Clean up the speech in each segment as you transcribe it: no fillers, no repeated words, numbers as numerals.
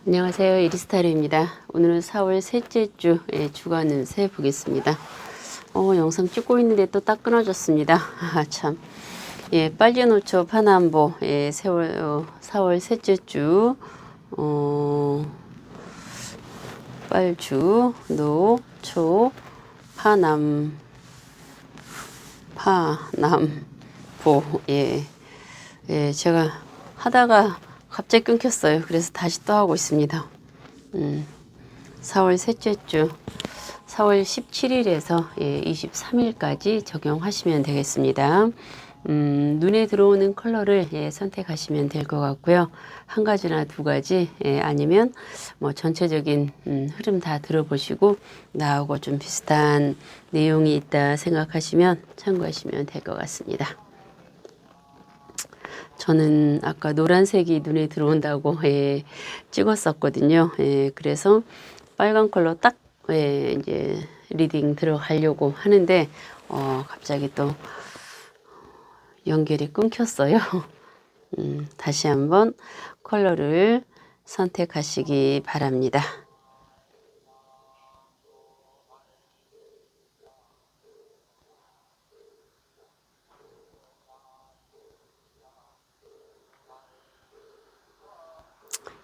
안녕하세요. 이리스타르입니다. 오늘은 4월 셋째 주의 주간 운세 보겠습니다. 영상 찍고 있는데 또 딱 끊어졌습니다. 참. 예, 빨주노초 파남보, 4월 셋째 주, 빨주, 노초, 파남보, 예, 제가 하다가 갑자기 끊겼어요. 그래서 다시 또 하고 있습니다. 4월 셋째 주 4월 17일에서 23일까지 적용하시면 되겠습니다. 눈에 들어오는 컬러를 선택하시면 될 것 같고요. 한 가지나 두 가지 아니면 뭐 전체적인 흐름 다 들어보시고 나하고 좀 비슷한 내용이 있다 생각하시면 참고하시면 될 것 같습니다. 저는 아까 노란색이 눈에 들어온다고 찍었었거든요. 그래서 빨간 컬러 딱 이제 리딩 들어가려고 하는데 갑자기 또 연결이 끊겼어요. 다시 한번 컬러를 선택하시기 바랍니다.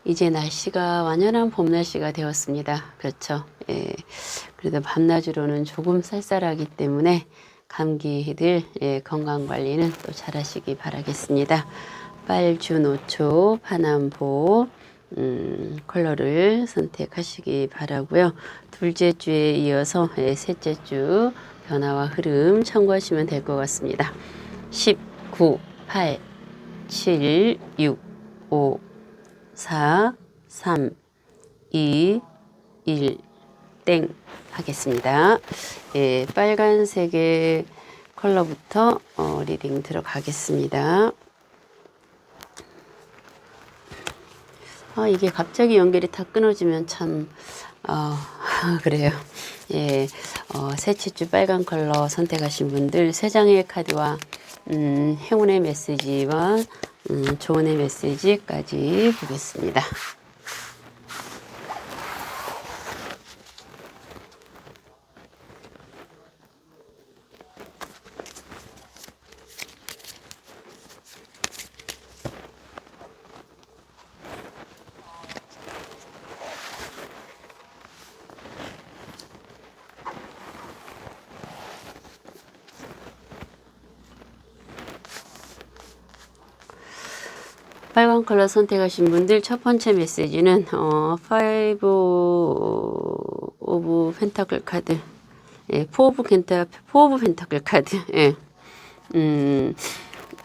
이제 날씨가 완연한 봄 날씨가 되었습니다. 그렇죠. 그래도 밤낮으로는 조금 쌀쌀하기 때문에 감기들 건강 관리는 또 잘 하시기 바라겠습니다. 빨주, 노초, 파남보 컬러를 선택하시기 바라고요. 둘째 주에 이어서 셋째 주 변화와 흐름 참고하시면 될 것 같습니다. 10, 9, 8, 7, 6, 5, 4, 3, 2, 1, 땡 하겠습니다. 빨간색의 컬러부터 리딩 들어가겠습니다. 이게 갑자기 연결이 다 끊어지면 참 그래요. 셋째 주 빨간 컬러 선택하신 분들 세 장의 카드와 행운의 메시지와 조언의 메시지까지 보겠습니다. 빨간 컬러 선택하신 분들 첫 번째 메시지는 5 오브 펜타클 카드, 4 오브 펜타클 카드.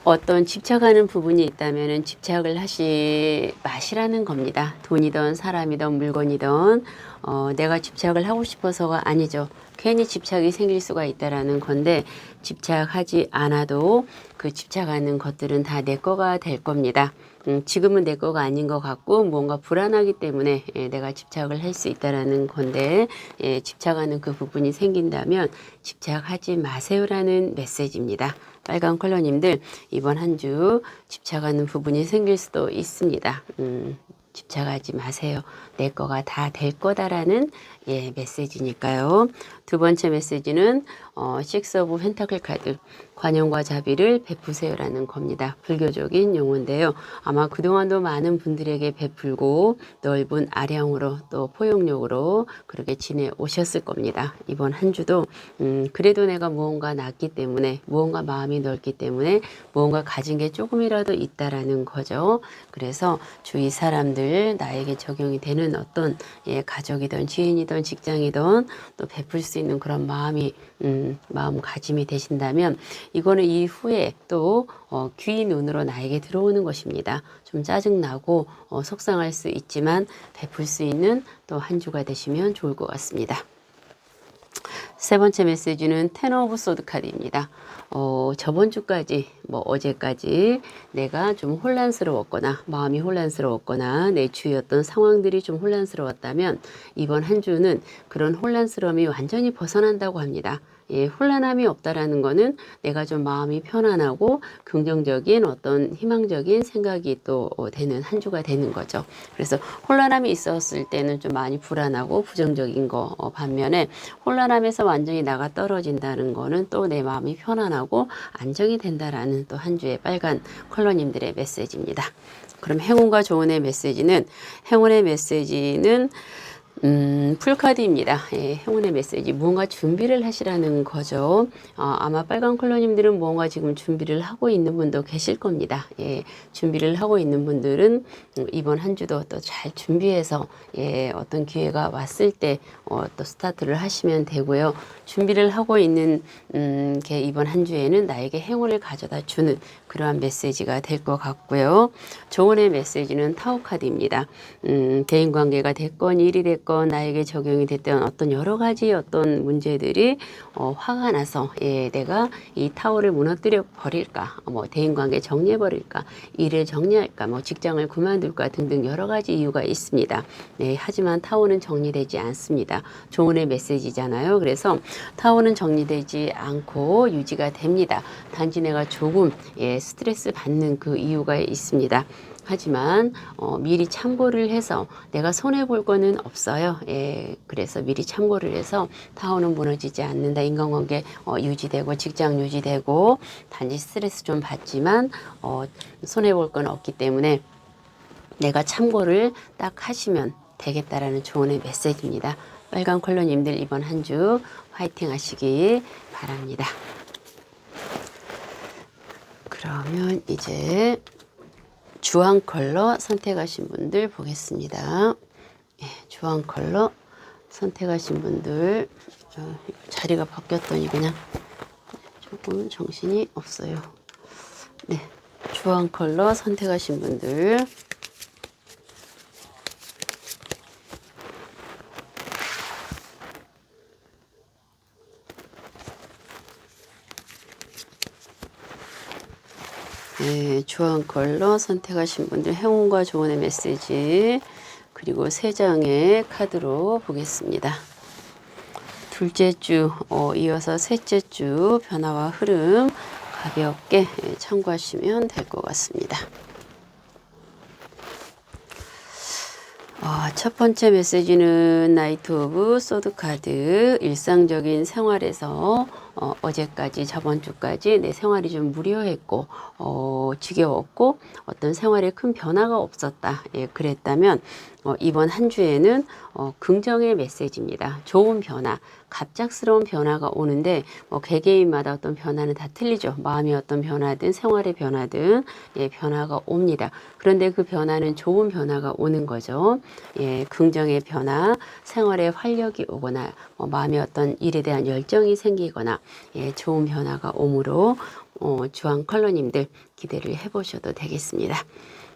어떤 집착하는 부분이 있다면은 집착을 하시 마시라는 겁니다. 돈이든 사람이든 물건이든 내가 집착을 하고 싶어서가 아니죠. 괜히 집착이 생길 수가 있다라는 건데 집착하지 않아도 그 집착하는 것들은 다 내 거가 될 겁니다. 지금은 내 거가 아닌 것 같고 뭔가 불안하기 때문에 내가 집착을 할 수 있다라는 건데 집착하는 그 부분이 생긴다면 집착하지 마세요라는 메시지입니다. 빨간 컬러님들 이번 한 주 집착하는 부분이 생길 수도 있습니다. 집착하지 마세요. 내 거가 다 될 거다라는 메시지니까요. 두 번째 메시지는 6 오브 펜타클 카드, 관용과 자비를 베푸세요라는 겁니다. 불교적인 용어인데요. 아마 그동안도 많은 분들에게 베풀고 넓은 아량으로 또 포용력으로 그렇게 지내오셨을 겁니다. 이번 한 주도 그래도 내가 무언가 낳기 때문에 무언가 마음이 넓기 때문에 무언가 가진 게 조금이라도 있다라는 거죠. 그래서 주위 사람들 나에게 적용이 되는 어떤 가족이든 지인이든 직장이든 또 베풀 수 있는 그런 마음가짐이 되신다면 이거는 이후에 또 귀 눈으로 나에게 들어오는 것입니다. 좀 짜증나고 속상할 수 있지만 베풀 수 있는 또 한 주가 되시면 좋을 것 같습니다. 세 번째 메시지는 10 오브 소드 카드입니다. 저번 주까지 어제까지 내가 좀 혼란스러웠거나 마음이 혼란스러웠거나 내 주위였던 상황들이 좀 혼란스러웠다면 이번 한 주는 그런 혼란스러움이 완전히 벗어난다고 합니다. 예, 혼란함이 없다라는 거는 내가 좀 마음이 편안하고 긍정적인 어떤 희망적인 생각이 또 되는 한 주가 되는 거죠. 그래서 혼란함이 있었을 때는 좀 많이 불안하고 부정적인 거 반면에 혼란함에서 완전히 나가 떨어진다는 거는 또 내 마음이 편안하고 안정이 된다라는 또 한 주의 빨간 컬러님들의 메시지입니다. 그럼 행운과 조언의 메시지는 풀카드입니다. 예, 행운의 메시지. 무언가 준비를 하시라는 거죠. 아마 빨간 컬러님들은 무언가 지금 준비를 하고 있는 분도 계실 겁니다. 예, 준비를 하고 있는 분들은 이번 한 주도 또 잘 준비해서 예, 어떤 기회가 왔을 때 또 스타트를 하시면 되고요. 준비를 하고 있는 이번 한 주에는 나에게 행운을 가져다 주는 그러한 메시지가 될 것 같고요. 조언의 메시지는 타오 카드입니다. 대인관계가 됐건 일이 됐건 나에게 적용이 됐던 어떤 여러 가지 어떤 문제들이 화가 나서 예, 내가 이 타오를 무너뜨려 버릴까, 뭐 대인관계 정리해 버릴까, 일을 정리할까, 뭐 직장을 그만둘까 등등 여러 가지 이유가 있습니다. 네, 하지만 타오는 정리되지 않습니다. 조언의 메시지잖아요. 그래서 타오는 정리되지 않고 유지가 됩니다. 단지 내가 조금 예, 스트레스 받는 그 이유가 있습니다. 하지만 미리 참고를 해서 내가 손해볼 거는 없어요. 예, 그래서 미리 참고를 해서 타오는 무너지지 않는다. 인간관계 유지되고 직장 유지되고 단지 스트레스 좀 받지만 손해볼 건 없기 때문에 내가 참고를 딱 하시면 되겠다라는 조언의 메시지입니다. 빨간 컬러님들 이번 한 주 화이팅 하시기 바랍니다. 그러면 이제 주황 컬러 선택하신 분들 보겠습니다. 예, 주황 컬러 선택하신 분들 자리가 바뀌었더니 그냥 조금 정신이 없어요. 네, 주황 컬러 선택하신 분들 네, 주황 컬러 선택하신 분들 행운과 조언의 메시지 그리고 3장의 카드로 보겠습니다. 둘째 주 이어서 셋째 주 변화와 흐름 가볍게 참고하시면 될 것 같습니다. 첫 번째 메시지는 나이트 오브 소드 카드. 일상적인 생활에서 어제까지 저번 주까지 내 생활이 좀 무료했고 지겨웠고 어떤 생활에 큰 변화가 없었다. 예, 그랬다면 이번 한 주에는 긍정의 메시지입니다. 좋은 변화, 갑작스러운 변화가 오는데 개개인마다 어떤 변화는 다 틀리죠. 마음의 어떤 변화든 생활의 변화든 예, 변화가 옵니다. 그런데 그 변화는 좋은 변화가 오는 거죠. 예, 긍정의 변화, 생활에 활력이 오거나 마음의 어떤 일에 대한 열정이 생기거나 예, 좋은 변화가 오므로 주황 컬러님들 기대를 해보셔도 되겠습니다.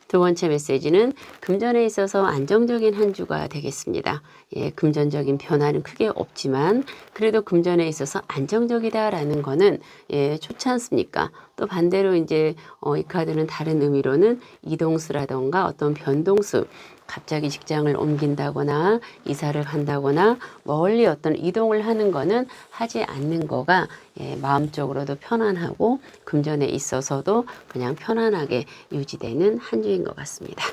두 번째 메시지는 금전에 있어서 안정적인 한 주가 되겠습니다. 예, 금전적인 변화는 크게 없지만 그래도 금전에 있어서 안정적이다라는 거는 예, 좋지 않습니까? 또 반대로 이제 이 카드는 다른 의미로는 이동수라던가 어떤 변동수, 갑자기 직장을 옮긴다거나 이사를 간다거나 멀리 어떤 이동을 하는 거는 하지 않는 거가 예, 마음적으로도 편안하고 금전에 있어서도 그냥 편안하게 유지되는 한 주인 것 같습니다.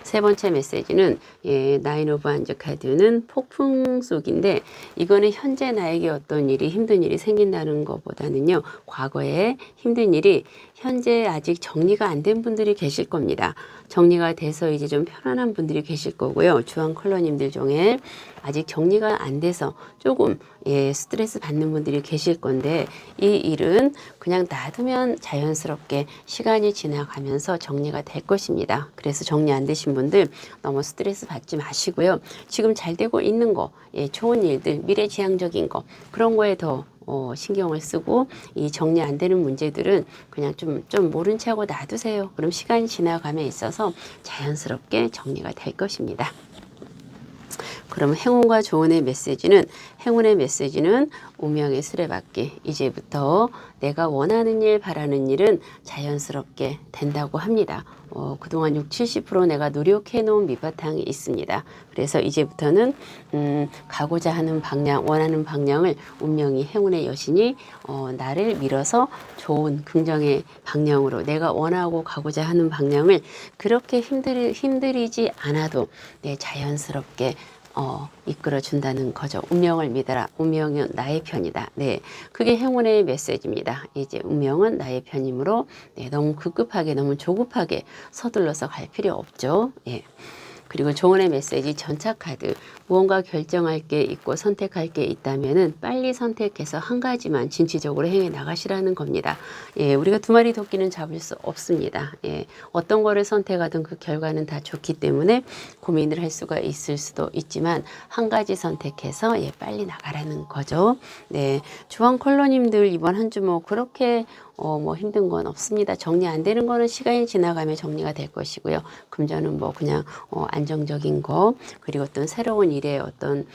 세 번째 메시지는 예, 나인 오브 한즈 카드는 폭풍 속인데 이거는 현재 나에게 어떤 일이 힘든 일이 생긴다는 것보다는요. 과거에 힘든 일이 현재 아직 정리가 안 된 분들이 계실 겁니다. 정리가 돼서 이제 좀 편안한 분들이 계실 거고요. 주황 컬러님들 중에 아직 정리가 안 돼서 조금 예, 스트레스 받는 분들이 계실 건데 이 일은 그냥 놔두면 자연스럽게 시간이 지나가면서 정리가 될 것입니다. 그래서 정리 안 되신 분들 너무 스트레스 받지 마시고요. 지금 잘 되고 있는 거, 예, 좋은 일들, 미래지향적인 거 그런 거에 더 신경을 쓰고 이 정리 안 되는 문제들은 그냥 좀 모른 체 하고 놔두세요. 그럼 시간이 지나감에 있어서 자연스럽게 정리가 될 것입니다. 그럼 행운과 조언의 메시지는, 행운의 메시지는 운명의 수레바퀴. 이제부터 내가 원하는 일, 바라는 일은 자연스럽게 된다고 합니다. 그동안 60~70% 내가 노력해 놓은 밑바탕이 있습니다. 그래서 이제부터는 가고자 하는 방향, 원하는 방향을 운명이, 행운의 여신이 나를 밀어서 좋은 긍정의 방향으로, 내가 원하고 가고자 하는 방향을 그렇게 힘들이지 않아도 자연스럽게 이끌어 준다는 거죠. 운명을 믿어라. 운명은 나의 편이다. 네, 그게 행운의 메시지입니다. 이제 운명은 나의 편이므로 너무 급급하게, 너무 조급하게 서둘러서 갈 필요 없죠. 예. 그리고 조언의 메시지 전차 카드. 무언가 결정할 게 있고 선택할 게 있다면은 빨리 선택해서 한 가지만 진취적으로 행해 나가시라는 겁니다. 예, 우리가 두 마리 토끼는 잡을 수 없습니다. 예, 어떤 거를 선택하든 그 결과는 다 좋기 때문에 고민을 할 수가 있을 수도 있지만 한 가지 선택해서 빨리 나가라는 거죠. 네, 주황 컬러님들 이번 한 주 뭐 그렇게 뭐 힘든 건 없습니다. 정리 안 되는 거는 시간이 지나가면 정리가 될 것이고요. 금전은 뭐 그냥 안정적인 거, 그리고 어떤 새로운 일에 어떤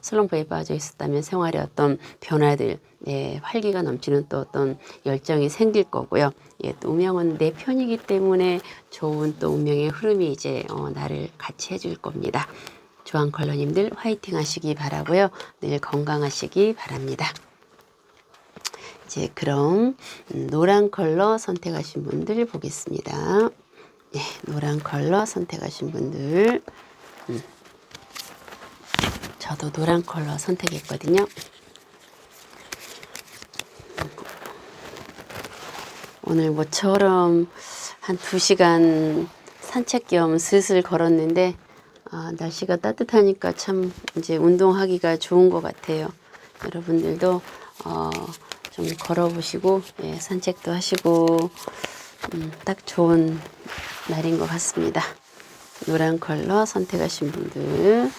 슬럼프에 빠져 있었다면 생활의 어떤 변화들, 활기가 넘치는 또 어떤 열정이 생길 거고요. 예, 또 운명은 내 편이기 때문에 좋은 또 운명의 흐름이 이제 나를 같이 해줄 겁니다. 주황 컬러님들 화이팅 하시기 바라고요. 늘 건강하시기 바랍니다. 이제 그럼 노란 컬러 선택하신 분들 보겠습니다. 네, 노란 컬러 선택하신 분들, 저도 노란 컬러 선택했거든요. 오늘 모처럼 한 2시간 산책 겸 슬슬 걸었는데 날씨가 따뜻하니까 참 이제 운동하기가 좋은 것 같아요. 여러분들도 좀 걸어보시고 산책도 하시고 딱 좋은 날인 것 같습니다. 노란 컬러 선택하신 분들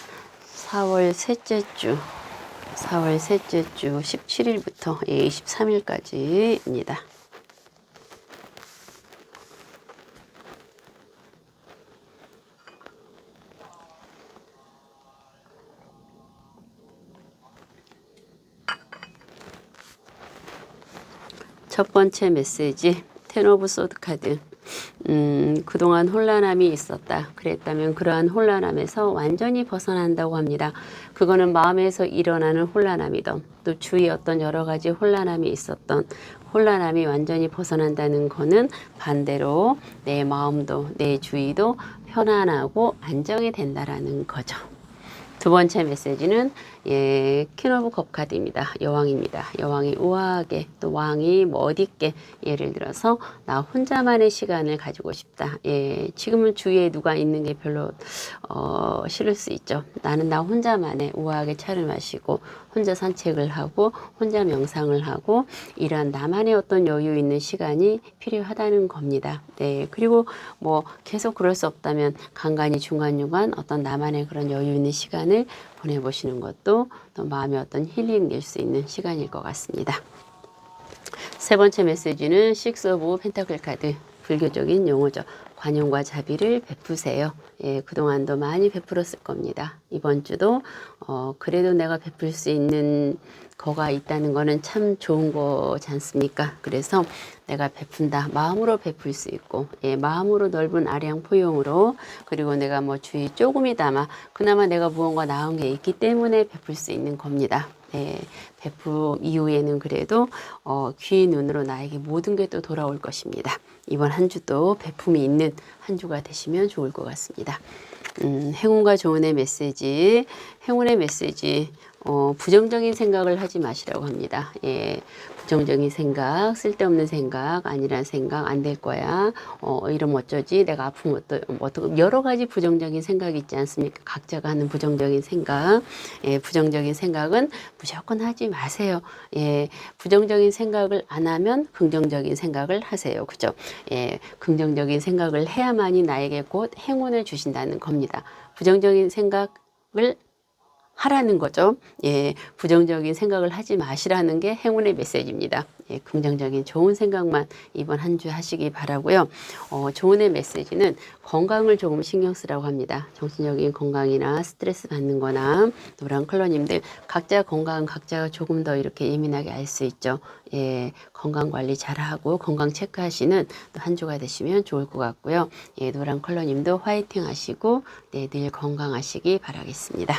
4월 셋째 주 17일부터 23일까지입니다. 첫 번째 메시지, 텐 오브 소드 카드. 그동안 혼란함이 있었다. 그랬다면 그러한 혼란함에서 완전히 벗어난다고 합니다. 그거는 마음에서 일어나는 혼란함이던, 또 주위에 어떤 여러 가지 혼란함이 있었던 혼란함이 완전히 벗어난다는 거는 반대로 내 마음도 내 주위도 편안하고 안정이 된다라는 거죠. 두 번째 메시지는 퀸 오브 컵 카드입니다. 여왕입니다. 여왕이 우아하게, 또 왕이 멋있게, 예를 들어서 나 혼자만의 시간을 가지고 싶다. 지금은 주위에 누가 있는 게 별로 싫을 수 있죠. 나는 나 혼자만의 우아하게 차를 마시고 혼자 산책을 하고 혼자 명상을 하고 이러한 나만의 어떤 여유 있는 시간이 필요하다는 겁니다. 네, 그리고 뭐 계속 그럴 수 없다면 간간히 중간중간 어떤 나만의 그런 여유 있는 시간을 보내보시는 것도 또 마음의 어떤 힐링될 수 있는 시간일 것 같습니다. 세 번째 메시지는 식스 오브 펜타클 카드, 불교적인 용어죠. 관용과 자비를 베푸세요. 그동안도 많이 베풀었을 겁니다. 이번 주도 그래도 내가 베풀 수 있는 거가 있다는 거는 참 좋은 거지 않습니까? 그래서 내가 베푼다. 마음으로 베풀 수 있고, 마음으로 넓은 아량 포용으로, 그리고 내가 뭐 주의 조금이나마 그나마 내가 무언가 나은 게 있기 때문에 베풀 수 있는 겁니다. 베풀 이후에는 그래도 귀의 눈으로 나에게 모든 게 또 돌아올 것입니다. 이번 한 주도 베품이 있는 한 주가 되시면 좋을 것 같습니다. 행운과 조언의 메시지, 행운의 메시지, 부정적인 생각을 하지 마시라고 합니다. 부정적인 생각, 쓸데없는 생각, 아니란 생각, 안 될 거야, 이러면 어쩌지, 내가 아프면 어떡, 여러 가지 부정적인 생각이 있지 않습니까? 각자가 하는 부정적인 생각, 부정적인 생각은 무조건 하지 마세요. 부정적인 생각을 안 하면 긍정적인 생각을 하세요. 그죠? 긍정적인 생각을 해야만이 나에게 곧 행운을 주신다는 겁니다. 부정적인 생각을 하라는 거죠. 예, 부정적인 생각을 하지 마시라는 게 행운의 메시지입니다. 예, 긍정적인 좋은 생각만 이번 한 주 하시기 바라고요. 조언의 메시지는 건강을 조금 신경 쓰라고 합니다. 정신적인 건강이나 스트레스 받는 거나 노란 컬러님들 각자 건강 각자가 조금 더 이렇게 예민하게 알 수 있죠. 예, 건강 관리 잘하고 건강 체크하시는 또 한 주가 되시면 좋을 것 같고요. 예, 노란 컬러님도 화이팅 하시고 네, 늘 건강하시기 바라겠습니다.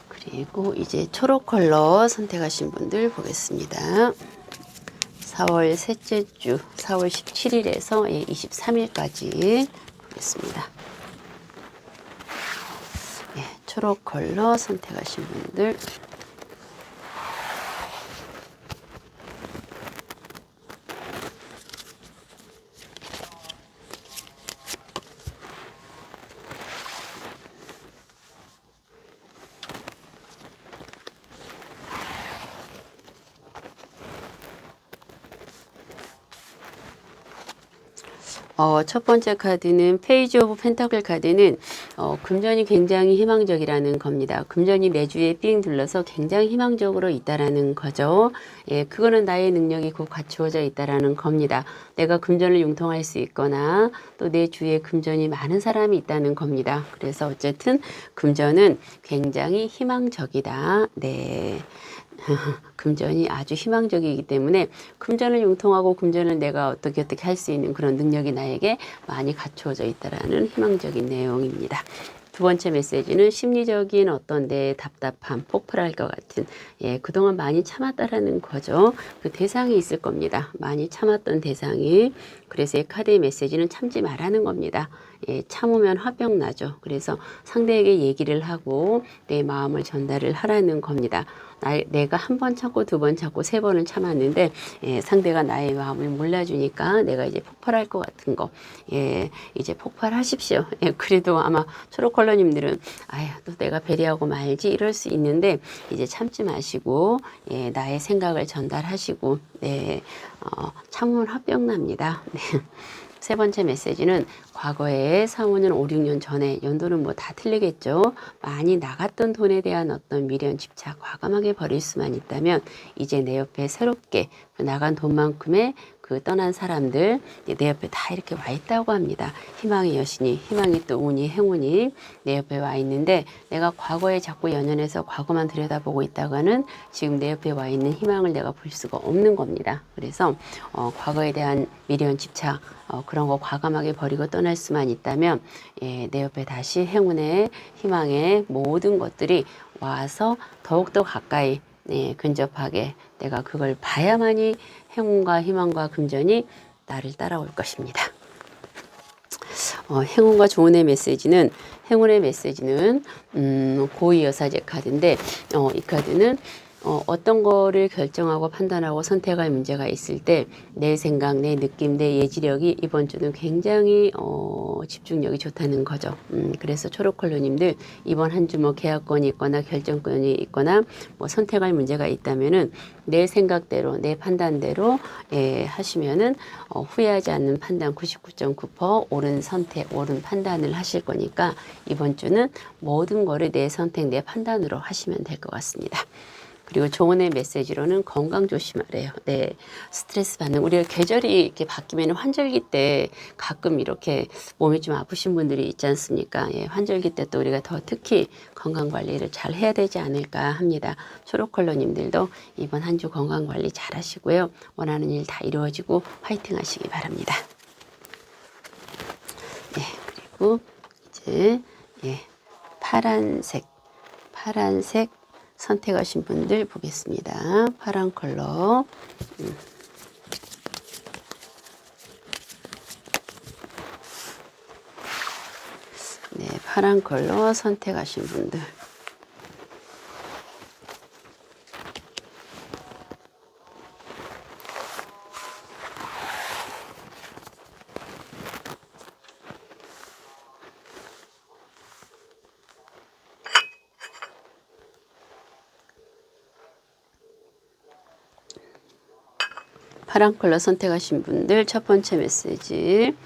그리고 이제 초록 컬러 선택하신 분들 보겠습니다. 4월 셋째 주 4월 17일에서 23일까지 보겠습니다. 예, 초록 컬러 선택하신 분들 첫 번째 카드는 페이지 오브 펜타클 카드는 금전이 굉장히 희망적이라는 겁니다. 금전이 내 주위에 삥 둘러서 굉장히 희망적으로 있다라는 거죠. 예, 그거는 나의 능력이 곧 갖추어져 있다라는 겁니다. 내가 금전을 융통할 수 있거나 또 내 주위에 금전이 많은 사람이 있다는 겁니다. 그래서 어쨌든 금전은 굉장히 희망적이다. 네. 금전이 아주 희망적이기 때문에 금전을 융통하고 금전을 내가 어떻게 할 수 있는 그런 능력이 나에게 많이 갖추어져 있다라는 희망적인 내용입니다. 두 번째 메시지는 심리적인 어떤 내 답답함, 폭발할 것 같은, 예, 그동안 많이 참았다라는 거죠. 그 대상이 있을 겁니다. 많이 참았던 대상이. 그래서 이 카드의 메시지는 참지 말라는 겁니다. 예, 참으면 화병 나죠. 그래서 상대에게 얘기를 하고 내 마음을 전달을 하라는 겁니다. 내가 한 번 참고 두 번 참고 세 번을 참았는데 예, 상대가 나의 마음을 몰라주니까 내가 이제 폭발할 것 같은 거, 예, 이제 폭발하십시오. 예, 그래도 아마 초록 컬러님들은 아유 또 내가 배려하고 말지 이럴 수 있는데 이제 참지 마시고 예, 나의 생각을 전달하시고 네, 참으면 화병 납니다. 네. 세 번째 메시지는 과거에 4, 5년, 5, 6년 전에 연도는 뭐 다 틀리겠죠. 많이 나갔던 돈에 대한 어떤 미련, 집착 과감하게 버릴 수만 있다면 이제 내 옆에 새롭게 그 나간 돈만큼의 그 떠난 사람들 내 옆에 다 이렇게 와 있다고 합니다. 희망의 여신이, 희망이 또 운이, 행운이 내 옆에 와 있는데 내가 과거에 자꾸 연연해서 과거만 들여다보고 있다가는 지금 내 옆에 와 있는 희망을 내가 볼 수가 없는 겁니다. 그래서 과거에 대한 미련, 집착 그런 거 과감하게 버리고 떠날 수만 있다면 예, 내 옆에 다시 행운의 희망의 모든 것들이 와서 더욱더 가까이 예, 근접하게 내가 그걸 봐야만이 행운과 희망과 금전이 나를 따라올 것입니다. 행운과 조언의 메시지는 행운의 메시지는 고위 여사제 카드인데 이 카드는 어떤 거를 결정하고 판단하고 선택할 문제가 있을 때 내 생각, 내 느낌, 내 예지력이 이번 주는 굉장히 집중력이 좋다는 거죠. 그래서 초록컬러님들 이번 한 주 뭐 계약권이 있거나 결정권이 있거나 뭐 선택할 문제가 있다면은 내 생각대로 내 판단대로 예, 하시면은 후회하지 않는 판단 99.9% 옳은 선택, 옳은 판단을 하실 거니까 이번 주는 모든 거를 내 선택, 내 판단으로 하시면 될 것 같습니다. 그리고 조언의 메시지로는 건강 조심하래요. 네, 스트레스 받는 우리가 계절이 이렇게 바뀌면 환절기 때 가끔 이렇게 몸이 좀 아프신 분들이 있지 않습니까? 예, 환절기 때 또 우리가 더 특히 건강 관리를 잘 해야 되지 않을까 합니다. 초록 컬러님들도 이번 한 주 건강 관리 잘 하시고요. 원하는 일 다 이루어지고 화이팅 하시기 바랍니다. 네, 그리고 이제 예, 파란색 선택하신 분들 보겠습니다. 파란 컬러. 네, 파란 컬러 선택하신 분들. 파란 컬러 선택하신 분들 첫 번째 메시지.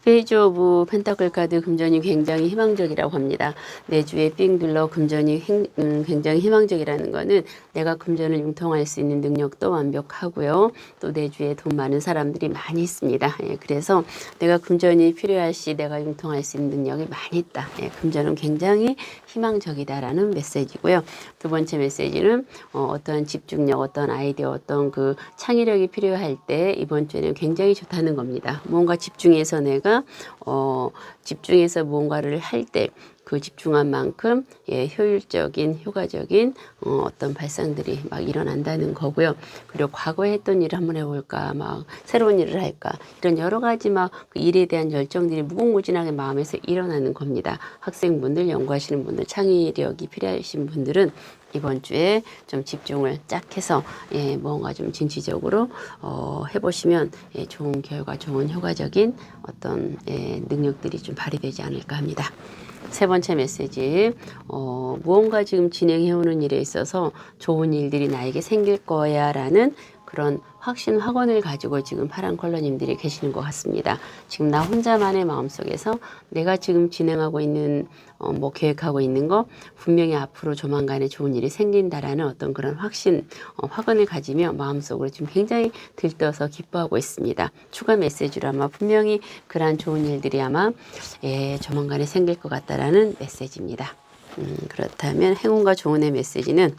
페이지 오브 펜타클 카드 금전이 굉장히 희망적이라고 합니다. 내주에 삥 둘러 금전이 굉장히 희망적이라는 거는 내가 금전을 융통할 수 있는 능력도 완벽하고요. 또 내주에 돈 많은 사람들이 많이 있습니다. 예, 그래서 내가 금전이 필요할 시 내가 융통할 수 있는 능력이 많이 있다. 예, 금전은 굉장히 희망적이다라는 메시지고요. 두 번째 메시지는 어떠한 집중력, 어떤 아이디어, 어떤 그 창의력이 필요할 때 이번 주에는 굉장히 좋다는 겁니다. 뭔가 집중해서 내가 집중해서 무언가를 할 때 그 집중한 만큼 예, 효율적인, 효과적인 어떤 발상들이 막 일어난다는 거고요. 그리고 과거에 했던 일을 한번 해볼까, 막 새로운 일을 할까, 이런 여러 가지 막 그 일에 대한 열정들이 무궁무진하게 마음에서 일어나는 겁니다. 학생분들, 연구하시는 분들, 창의력이 필요하신 분들은 이번 주에 좀 집중을 쫙 해서 예, 뭔가 좀 진취적으로 해보시면 예, 좋은 결과, 좋은 효과적인 어떤 예, 능력들이 좀 발휘되지 않을까 합니다. 세 번째 메시지, 무언가 지금 진행해오는 일에 있어서 좋은 일들이 나에게 생길 거야 라는 그런 확신, 확언을 가지고 지금 파란 컬러님들이 계시는 것 같습니다. 지금 나 혼자만의 마음속에서 내가 지금 진행하고 있는 뭐 계획하고 있는 거 분명히 앞으로 조만간에 좋은 일이 생긴다라는 어떤 그런 확신, 확언을 가지며 마음속으로 지금 굉장히 들떠서 기뻐하고 있습니다. 추가 메시지로 아마 분명히 그러한 좋은 일들이 아마 예, 조만간에 생길 것 같다라는 메시지입니다. 그렇다면 행운과 조운의 메시지는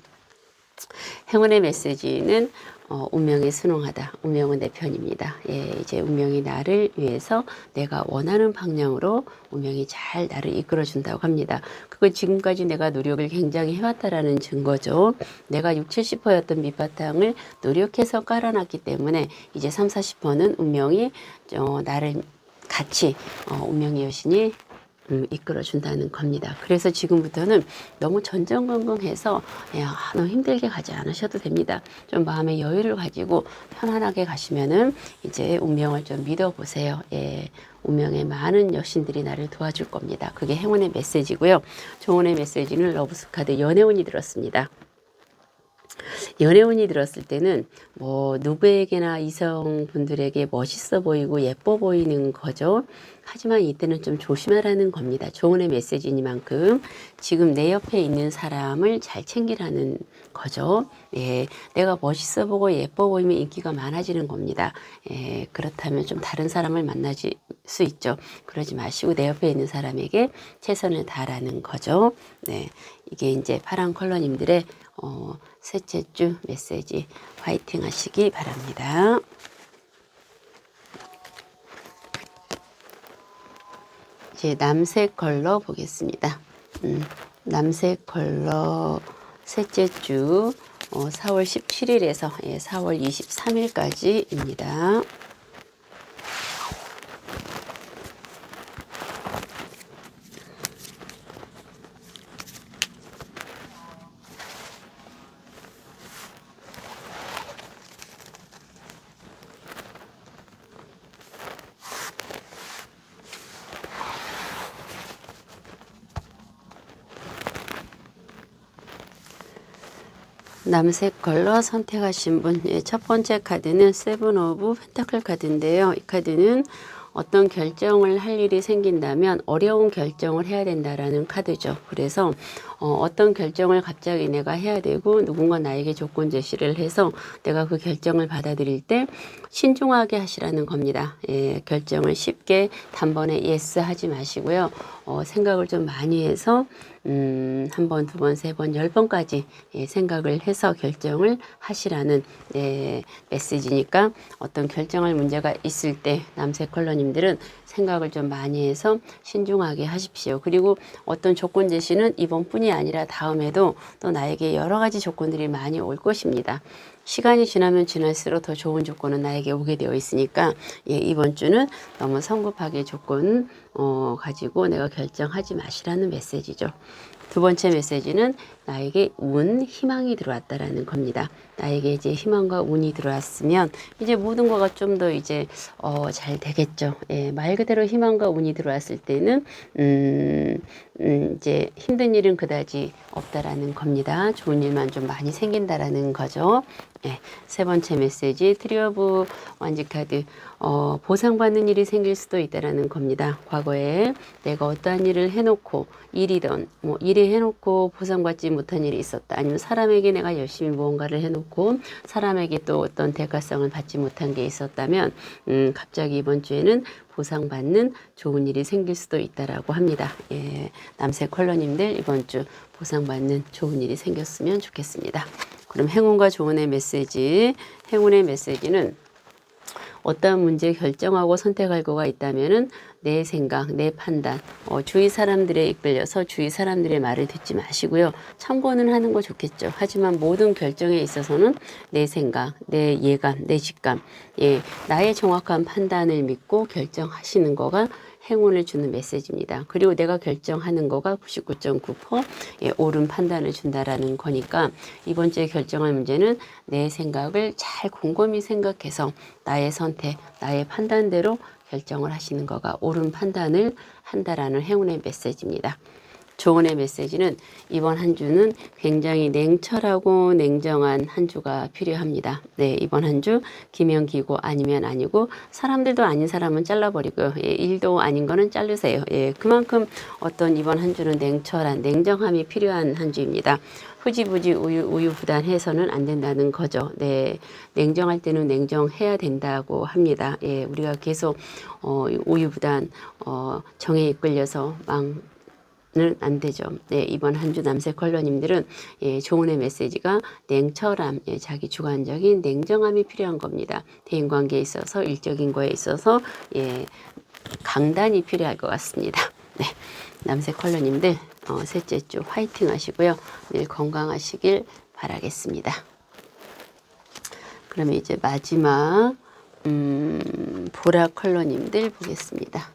운명에 순응하다. 운명은 내 편입니다. 예, 이제 운명이 나를 위해서 내가 원하는 방향으로 운명이 잘 나를 이끌어준다고 합니다. 그건 지금까지 내가 노력을 굉장히 해왔다라는 증거죠. 내가 60, 70%였던 밑바탕을 노력해서 깔아놨기 때문에 이제 30, 40%는 운명이 나를 같이 운명의 여신이 이끌어준다는 겁니다. 그래서 지금부터는 너무 전전긍긍해서 너무 힘들게 가지 않으셔도 됩니다. 좀 마음의 여유를 가지고 편안하게 가시면은 이제 운명을 좀 믿어보세요. 예, 운명의 많은 여신들이 나를 도와줄 겁니다. 그게 행운의 메시지고요. 조운의 메시지는 러브스 카드 연애운이 들었습니다. 연애운이 들었을 때는 뭐 누구에게나 이성분들에게 멋있어 보이고 예뻐 보이는 거죠. 하지만 이때는 좀 조심하라는 겁니다. 조언의 메시지니만큼 지금 내 옆에 있는 사람을 잘 챙기라는 거죠. 예, 내가 멋있어 보고 예뻐 보이면 인기가 많아지는 겁니다. 예, 그렇다면 좀 다른 사람을 만나실 수 있죠. 그러지 마시고 내 옆에 있는 사람에게 최선을 다하라는 거죠. 네, 이게 이제 파란 컬러님들의 셋째 주 메시지 화이팅 하시기 바랍니다. 이제 남색 컬러 보겠습니다. 남색 컬러 셋째 주 4월 17일에서 4월 23일까지입니다. 남색 컬러 선택하신 분, 첫 번째 카드는 세븐 오브 펜타클 카드인데요. 이 카드는 어떤 결정을 할 일이 생긴다면 어려운 결정을 해야 된다라는 카드죠. 그래서 어떤 결정을 갑자기 내가 해야 되고 누군가 나에게 조건 제시를 해서 내가 그 결정을 받아들일 때 신중하게 하시라는 겁니다. 예, 결정을 쉽게 단번에 예스 하지 마시고요. 생각을 좀 많이 해서 한 번, 두 번, 세 번, 10번까지 생각을 해서 결정을 하시라는 메시지니까 어떤 결정할 문제가 있을 때 남색 컬러님들은 생각을 좀 많이 해서 신중하게 하십시오. 그리고 어떤 조건 제시는 이번뿐이 아니라 다음에도 또 나에게 여러 가지 조건들이 많이 올 것입니다. 시간이 지나면 지날수록 더 좋은 조건은 나에게 오게 되어 있으니까 이번 주는 너무 성급하게 조건 가지고 내가 결정하지 마시라는 메시지죠. 두 번째 메시지는 나에게 운, 희망이 들어왔다라는 겁니다. 나에게 이제 희망과 운이 들어왔으면 이제 모든 거가 좀 더 이제 잘 되겠죠. 예, 말 그대로 희망과 운이 들어왔을 때는 이제 힘든 일은 그다지 없다라는 겁니다. 좋은 일만 좀 많이 생긴다라는 거죠. 예, 세 번째 메시지 트리 오브 완지 카드 보상받는 일이 생길 수도 있다라는 겁니다. 과거에 내가 어떠한 일을 해놓고 일이든 뭐 일에 해놓고 보상받지 못한 일이 있었다. 아니면 사람에게 내가 열심히 무언가를 해놓고 사람에게 또 어떤 대가성을 받지 못한 게 있었다면 갑자기 이번 주에는 보상받는 좋은 일이 생길 수도 있다라고 합니다. 예, 남색 컬러님들 이번 주 보상받는 좋은 일이 생겼으면 좋겠습니다. 그럼 행운과 조언의 메시지, 행운의 메시지는 어떠한 문제 결정하고 선택할 거가 있다면은 내 생각, 내 판단, 주위 사람들에 이끌려서 주위 사람들의 말을 듣지 마시고요. 참고는 하는 거 좋겠죠. 하지만 모든 결정에 있어서는 내 생각, 내 예감, 내 직감, 예, 나의 정확한 판단을 믿고 결정하시는 거가 행운을 주는 메시지입니다. 그리고 내가 결정하는 거가 99.9% 예, 옳은 판단을 준다라는 거니까 이번 주에 결정할 문제는 내 생각을 잘 곰곰이 생각해서 나의 선택, 나의 판단대로 결정을 하시는 거가 옳은 판단을 한다라는 행운의 메시지입니다. 조언의 메시지는 이번 한 주는 굉장히 냉철하고 냉정한 한 주가 필요합니다. 네, 이번 한 주 기면기고 아니면 아니고 사람들도 아닌 사람은 잘라버리고요. 예, 일도 아닌 거는 자르세요. 예, 그만큼 어떤 이번 한 주는 냉철한 냉정함이 필요한 한 주입니다. 흐지부지 우유부단해서는 안 된다는 거죠. 네, 냉정할 때는 냉정해야 된다고 합니다. 예, 우리가 계속 우유부단 정에 이끌려서 는 안 되죠. 네, 이번 한 주 남색 컬러님들은 예, 조언의 메시지가 냉철함, 예, 자기 주관적인 냉정함이 필요한 겁니다. 대인관계에 있어서 일적인 거에 있어서 예, 강단이 필요할 것 같습니다. 네, 남색 컬러님들 셋째 주 화이팅 하시고요. 늘 건강하시길 바라겠습니다. 그러면 이제 마지막 보라 컬러님들 보겠습니다.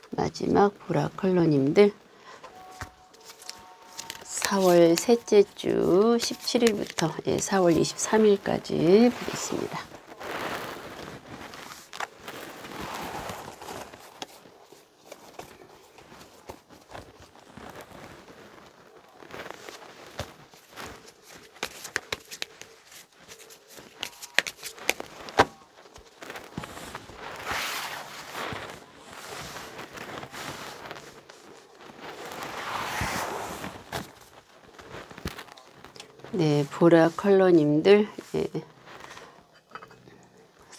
마지막 보라 컬러님들 4월 셋째 주 17일부터 4월 23일까지 보겠습니다. 네, 보라 컬러님들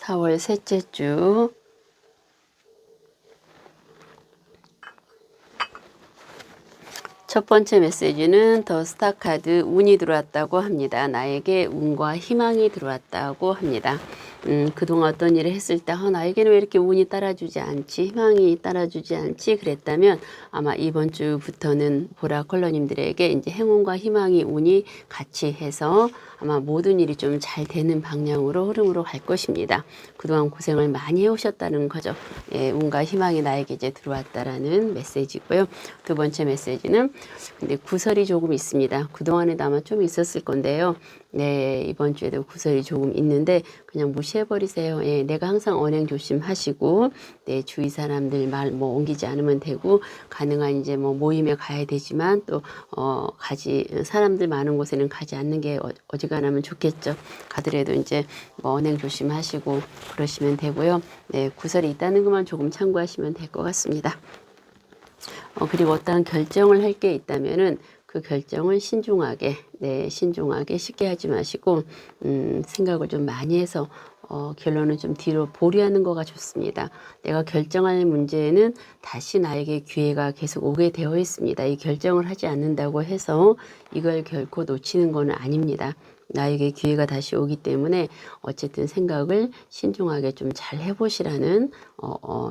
4월 셋째 주 첫 번째 메시지는 더 스타 카드 운이 들어왔다고 합니다. 나에게 운과 희망이 들어왔다고 합니다. 그동안 어떤 일을 했을 때 나에게는 왜 이렇게 운이 따라주지 않지, 희망이 따라주지 않지 그랬다면 아마 이번 주부터는 보라 컬러님들에게 이제 행운과 희망이 운이 같이 해서 아마 모든 일이 좀 잘 되는 방향으로 흐름으로 갈 것입니다. 그동안 고생을 많이 해오셨다는 거죠. 예, 운과 희망이 나에게 이제 들어왔다라는 메시지고요. 두 번째 메시지는 근데 구설이 조금 있습니다. 그동안에도 아마 좀 있었을 건데요. 네, 이번 주에도 구설이 조금 있는데 그냥 무시해버리세요. 예, 내가 항상 언행 조심하시고 내 주위 사람들 말 뭐 옮기지 않으면 되고 가능한 이제 뭐 모임에 가야 되지만 또 사람들 많은 곳에는 가지 않는 게 어지간하면 좋겠죠. 가더라도 이제 뭐 언행 조심하시고 그러시면 되고요. 네, 구설이 있다는 것만 조금 참고하시면 될 것 같습니다. 그리고 어떠한 결정을 할 게 있다면은 그 결정을 신중하게, 신중하게 쉽게 하지 마시고, 생각을 좀 많이 해서, 결론은 좀 뒤로 보류하는 거가 좋습니다. 내가 결정할 문제는 다시 나에게 기회가 계속 오게 되어 있습니다. 이 결정을 하지 않는다고 해서 이걸 결코 놓치는 건 아닙니다. 나에게 기회가 다시 오기 때문에 어쨌든 생각을 신중하게 좀 잘 해보시라는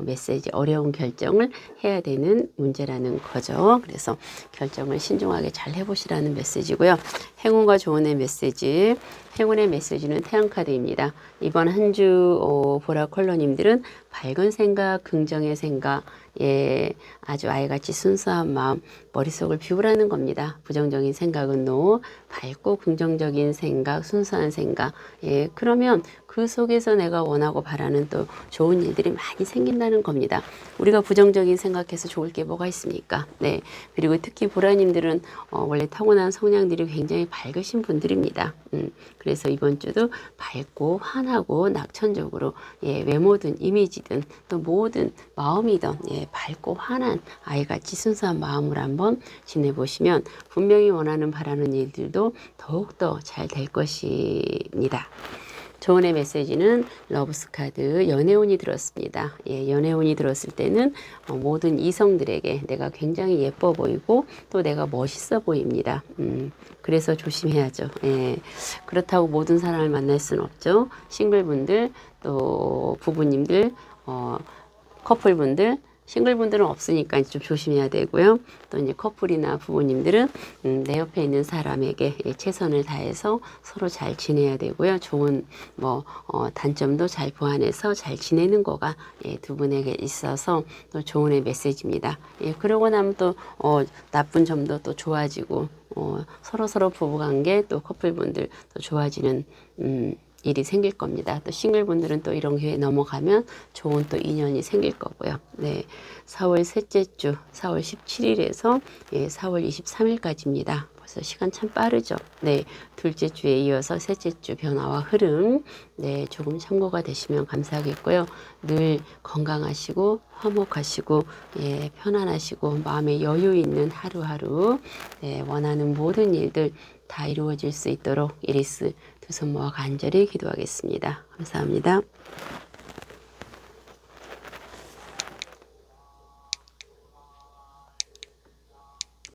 메시지, 어려운 결정을 해야 되는 문제라는 거죠. 그래서 결정을 신중하게 잘 해보시라는 메시지고요. 행운과 조언의 메시지, 행운의 메시지는 태양카드입니다. 이번 한 주 보라 컬러님들은 밝은 생각, 긍정의 생각, 예, 아주 아이같이 순수한 마음, 머릿속을 비우라는 겁니다. 부정적인 생각은 노, 밝고 긍정적인 생각, 순수한 생각. 예, 그러면 그 속에서 내가 원하고 바라는 또 좋은 일들이 많이 생긴다는 겁니다. 우리가 부정적인 생각해서 좋을 게 뭐가 있습니까? 네. 그리고 특히 보라님들은 원래 타고난 성향들이 굉장히 밝으신 분들입니다. 그래서 이번 주도 밝고 환하고 낙천적으로 예, 외모든 이미지든 또 모든 마음이든 예, 밝고 환한 아이같이 순수한 마음을 한번 지내보시면 분명히 원하는 바라는 일들도 더욱더 잘 될 것입니다. 조언의 메시지는 러브스 카드 연애운이 들었습니다. 예, 연애운이 들었을 때는 모든 이성들에게 내가 굉장히 예뻐 보이고 또 내가 멋있어 보입니다. 그래서 조심해야죠. 예, 그렇다고 모든 사람을 만날 수는 없죠. 싱글분들 또 부부님들 커플분들 싱글분들은 없으니까 좀 조심해야 되고요. 또 이제 커플이나 부모님들은 내 옆에 있는 사람에게 최선을 다해서 서로 잘 지내야 되고요. 좋은 단점도 잘 보완해서 잘 지내는 거가 두 분에게 있어서 또 조언의 메시지입니다. 그러고 나면 또 나쁜 점도 또 좋아지고 서로 부부관계 또 커플분들 또 좋아지는 일이 생길 겁니다. 또 싱글분들은 또 이런 기회 넘어가면 좋은 또 인연이 생길 거고요. 네, 4월 셋째 주 4월 17일에서 4월 23일까지입니다. 벌써 시간 참 빠르죠. 네, 둘째 주에 이어서 셋째 주 변화와 흐름 네, 조금 참고가 되시면 감사하겠고요. 늘 건강하시고 화목하시고 편안하시고 마음에 여유 있는 하루하루 원하는 모든 일들 다 이루어질 수 있도록 이리스 두 손 모아 간절히 기도하겠습니다. 감사합니다.